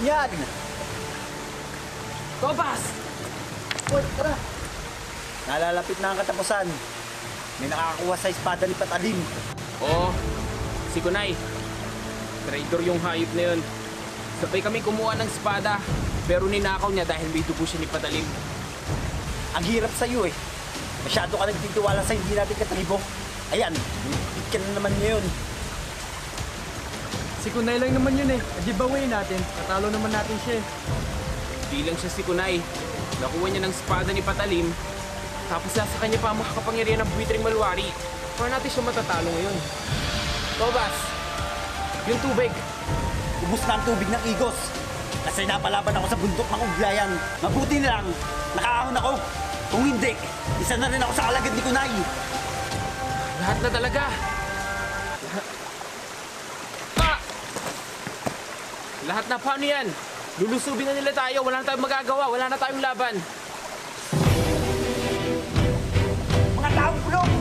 yan! Tobas! Uy, tara! Nalalapit na ang katapusan. May nakakakuha sa espada ni Patalim. Oo, si Kunay. Traitor yung hayop na yun. Sabay kami kumuha ng espada, pero ninakaw niya dahil may dugo siya ni Patalim. Ang hirap sa'yo eh. Masyado ka nagtitiwala sa hindi natin katribo. Ayan, bit ka na naman ngayon. Si Kunay lang naman yun eh. Giveaway natin. Katalo naman natin siya eh. Di lang siya si Kunay. Nakuha niya ng espada ni Patalim, tapos nasa kanya pa ang makakapangyarihan ng buwitring malwari. Paano natin siya matatalo ngayon? Tobas, yung tubig. Ubus na ang tubig ng igos. Kasi napalaban ako sa bundok ng uglayan. Mabuti na lang, nakaahon ako. Kung hindi, isa na rin ako sa alagad ni Kunay. Lahat na talaga. Ah! Lahat na, paano yan? Lulusubin na nila tayo, wala na tayong magagawa, wala na tayong laban. Mga taong bulong!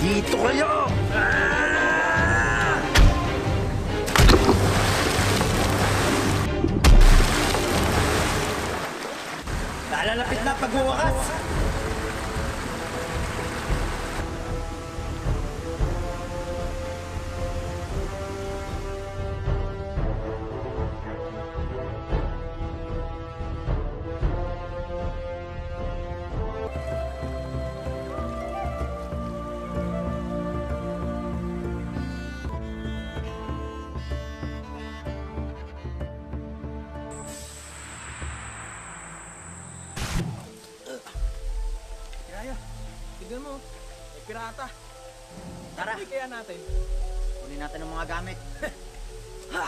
Dito kayo! Nalalapit na pagwawakas! Tignan mo, may pirata. Tara! Ano kaya natin? Kunin natin ang mga gamit. Ha!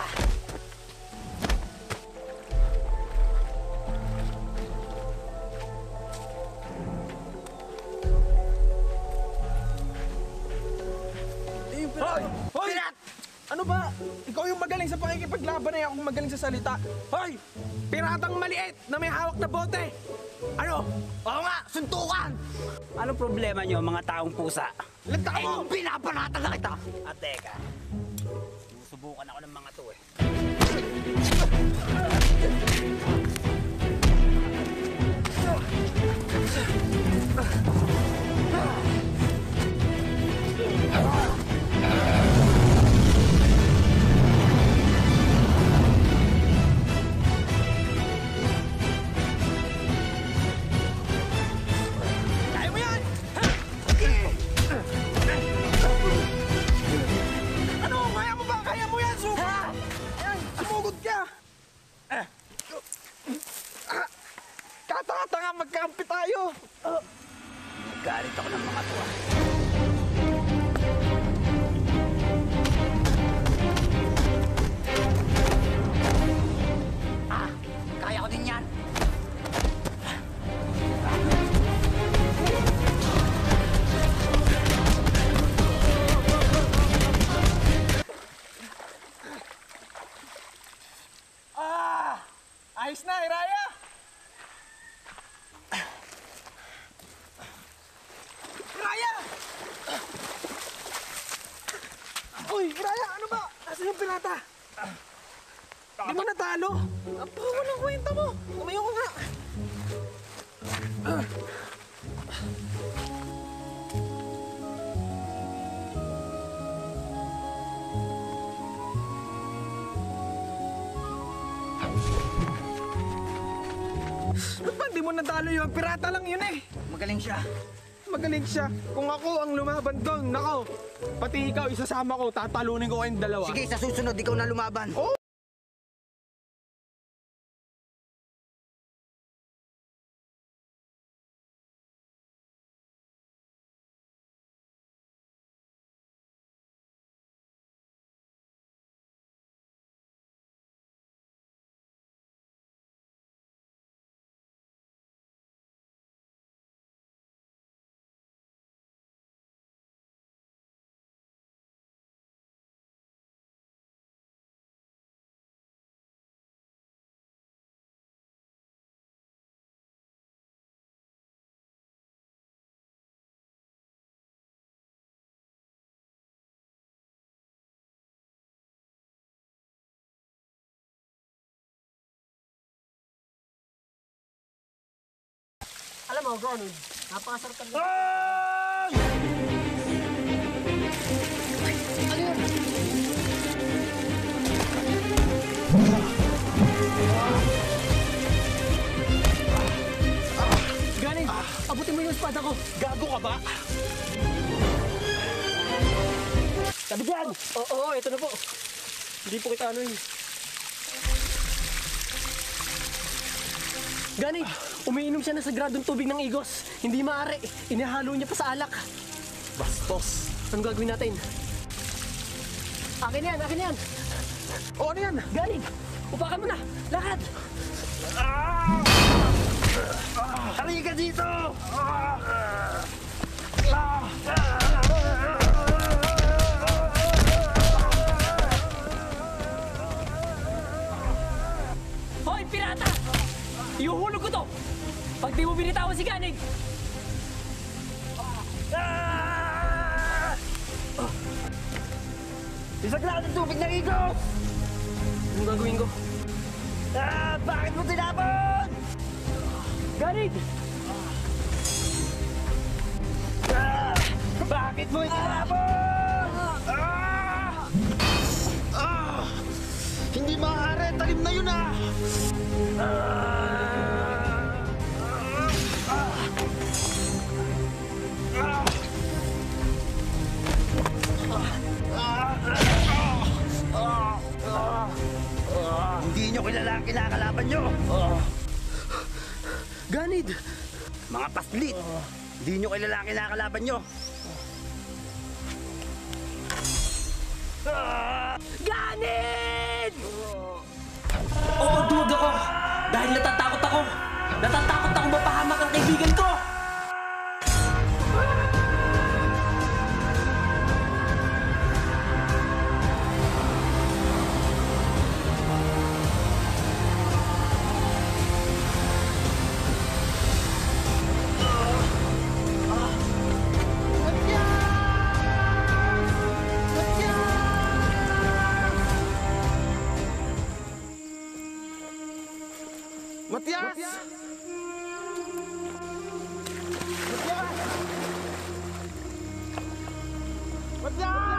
Hoy! Hoy! Pirat! Ano ba? Ikaw yung magaling sa pakikipaglaban eh, ako magaling sa salita. Hoy! Piratang maliit na may hawak na bote! Ano? Oo nga! Suntukan! Anong problema nyo, mga taong pusa? Lagta mo! Pinapanatan na kita! At teka, susubukan ako ng mga to eh. Di mo natalo. Apa, walang kwenta mo. Tumayo ko nga. Ba't ba di mo natalo yun? Pirata lang yun eh. Magaling siya. Magaling siya. Kung ako ang lumaban doon, nako, pati ikaw isasama ko, tatalunin ko kayong dalawa. Sige, sa susunod, ikaw na lumaban. Oh! Alam mo, Ronald, napakasarap ka. Galing! Abutin mo yung espada ko! Gago ka ba? Sabi dyan! Oo, ito na po. Hindi po kita ano yun. Ganit! Umiinom siya ng sagradong tubig ng igos. Hindi maaari. Inihalo niya pa sa alak. Bastos! Anong gagawin natin? Akin yan! Akin yan! O ano yan? Ganit! Upakan mo na! Lakad! Halika dito! Hoy, pirata! Ihuhulog ko to! Pag di mo binitawan si Ganit! Isaglaan ang tubig ng igos! Anong gagawin ko? Bakit mo tinapon? Ganit! Bakit mo itinapon? Hindi maaari, talim na yun Hindi nyo kilala ang kinakalaban nyo. Ganit! Mga paslit. Hindi nyo kilala ang kinakalaban nyo. Ganit! Oo, duwag ako! Dahil natatakot ako! Natatakot akong mapahamak ang kaibigan ko! Matias! Matias! Matias!